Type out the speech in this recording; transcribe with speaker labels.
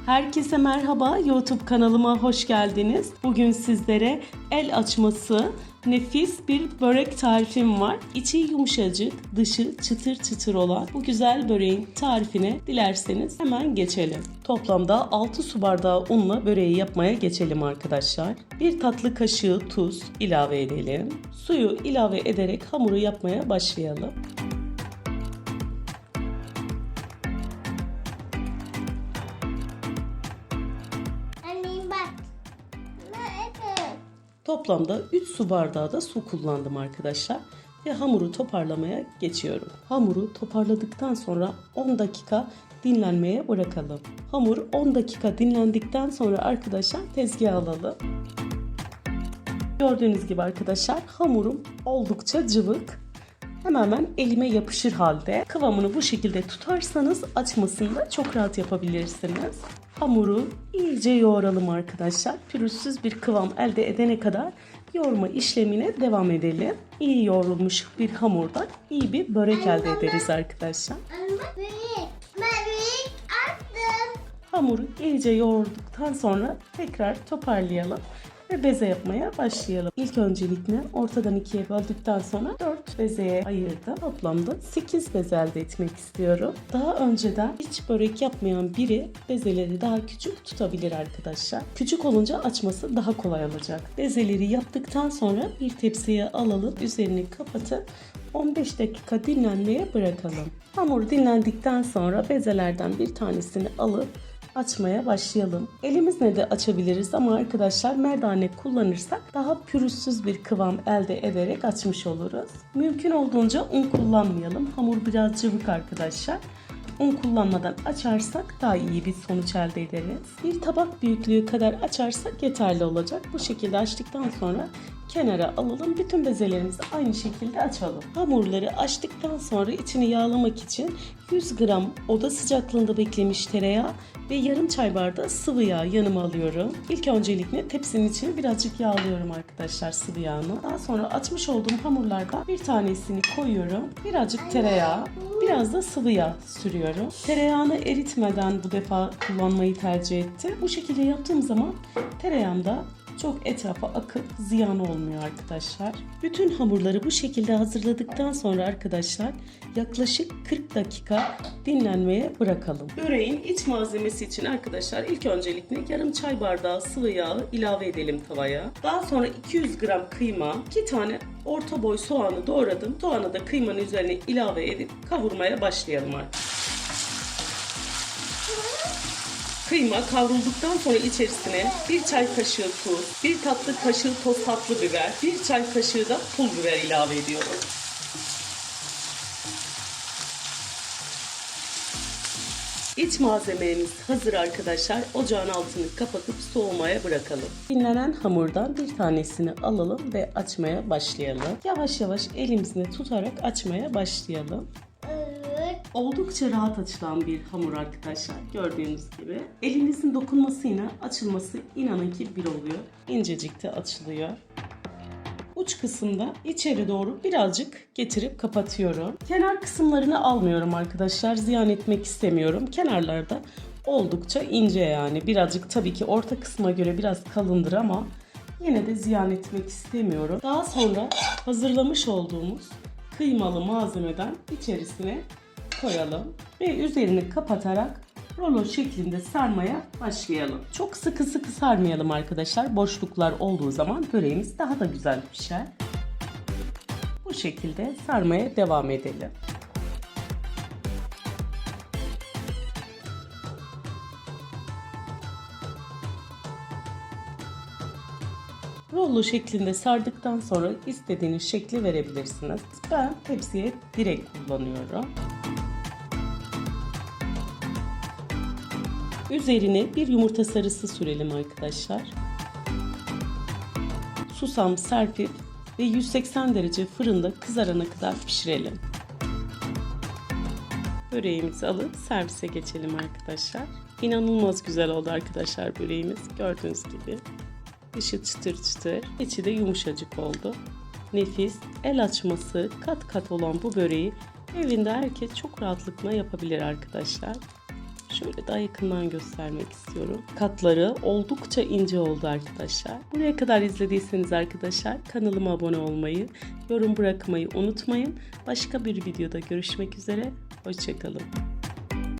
Speaker 1: Herkese merhaba, YouTube kanalıma hoş geldiniz. Bugün sizlere el açması nefis bir börek tarifim var. İçi yumuşacık, dışı çıtır çıtır olan bu güzel böreğin tarifine dilerseniz hemen geçelim. Toplamda 6 su bardağı unla böreği yapmaya geçelim arkadaşlar. 1 tatlı kaşığı tuz ilave edelim. Suyu ilave ederek hamuru yapmaya başlayalım. Toplamda 3 su bardağı da su kullandım arkadaşlar. Ve hamuru toparlamaya geçiyorum. Hamuru toparladıktan sonra 10 dakika dinlenmeye bırakalım. Hamur 10 dakika dinlendikten sonra arkadaşlar tezgaha alalım. Gördüğünüz gibi arkadaşlar hamurum oldukça cıvık. Hemen elime yapışır halde. Kıvamını bu şekilde tutarsanız açmasını da çok rahat yapabilirsiniz. Hamuru iyice yoğuralım arkadaşlar. Pürüzsüz bir kıvam elde edene kadar yoğurma işlemine devam edelim. İyi yoğrulmuş bir hamurdan iyi bir börek elde ederiz arkadaşlar. Hamuru iyice yoğurduktan sonra tekrar toparlayalım ve beze yapmaya başlayalım. İlk öncelikle ortadan ikiye böldükten sonra 4 bezeye ayırdım. Toplamda 8 beze elde etmek istiyorum. Daha önceden hiç börek yapmayan biri bezeleri daha küçük tutabilir arkadaşlar. Küçük olunca açması daha kolay olacak. Bezeleri yaptıktan sonra bir tepsiye alalım. Üzerini kapatıp 15 dakika dinlenmeye bırakalım. Hamur dinlendikten sonra bezelerden bir tanesini alıp açmaya başlayalım. Elimizle de açabiliriz ama arkadaşlar merdane kullanırsak daha pürüzsüz bir kıvam elde ederek açmış oluruz. Mümkün olduğunca un kullanmayalım. Hamur biraz cıvık arkadaşlar. Un kullanmadan açarsak daha iyi bir sonuç elde ederiz. Bir tabak büyüklüğü kadar açarsak yeterli olacak. Bu şekilde açtıktan sonra kenara alalım. Bütün bezelerimizi aynı şekilde açalım. Hamurları açtıktan sonra içini yağlamak için 100 gram oda sıcaklığında beklemiş tereyağı ve yarım çay bardağı sıvı yağ yanıma alıyorum. İlk öncelikle tepsinin içini birazcık yağlıyorum arkadaşlar sıvı yağını. Daha sonra açmış olduğum hamurlardan bir tanesini koyuyorum. Birazcık tereyağı, biraz da sıvı yağ sürüyorum. Tereyağını eritmeden bu defa kullanmayı tercih ettim. Bu şekilde yaptığım zaman tereyağımda çok etrafa akıp ziyan olmuyor arkadaşlar. Bütün hamurları bu şekilde hazırladıktan sonra arkadaşlar yaklaşık 40 dakika dinlenmeye bırakalım. Böreğin iç malzemesi için arkadaşlar ilk öncelikle yarım çay bardağı sıvı yağı ilave edelim tavaya. Daha sonra 200 gram kıyma, 2 tane orta boy soğanı doğradım. Soğanı da kıymanın üzerine ilave edip kavurmaya başlayalım artık. Kıyma kavrulduktan sonra içerisine 1 çay kaşığı tuz, 1 tatlı kaşığı toz tatlı biber, 1 çay kaşığı da pul biber ilave ediyorum. İç malzememiz hazır arkadaşlar. Ocağın altını kapatıp soğumaya bırakalım. Dinlenen hamurdan bir tanesini alalım ve açmaya başlayalım. Yavaş yavaş elimizle tutarak açmaya başlayalım. Oldukça rahat açılan bir hamur arkadaşlar gördüğünüz gibi. Elinizin dokunmasıyla açılması inanın ki bir oluyor. İncecik de açılıyor. Uç kısımda içeri doğru birazcık getirip kapatıyorum. Kenar kısımlarını almıyorum arkadaşlar. Ziyan etmek istemiyorum. Kenarlarda oldukça ince yani. Birazcık tabii ki orta kısma göre biraz kalındır ama yine de ziyan etmek istemiyorum. Daha sonra hazırlamış olduğumuz kıymalı malzemeden içerisine koyalım ve üzerini kapatarak rulo şeklinde sarmaya başlayalım. Çok sıkı sıkı sarmayalım arkadaşlar. Boşluklar olduğu zaman böreğimiz daha da güzel pişer. Bu şekilde sarmaya devam edelim. Rollo şeklinde sardıktan sonra istediğiniz şekli verebilirsiniz. Ben tepsiye direkt kullanıyorum. Üzerine bir yumurta sarısı sürelim arkadaşlar. Susam serpip ve 180 derece fırında kızarana kadar pişirelim. Böreğimizi alıp servise geçelim arkadaşlar. İnanılmaz güzel oldu arkadaşlar böreğimiz. Gördüğünüz gibi dışı çıtır çıtır, içi de yumuşacık oldu. Nefis, el açması kat kat olan bu böreği evinde herkes çok rahatlıkla yapabilir arkadaşlar. Şöyle daha yakından göstermek istiyorum. Katları oldukça ince oldu arkadaşlar. Buraya kadar izlediyseniz arkadaşlar kanalıma abone olmayı, yorum bırakmayı unutmayın. Başka bir videoda görüşmek üzere. Hoşça kalın.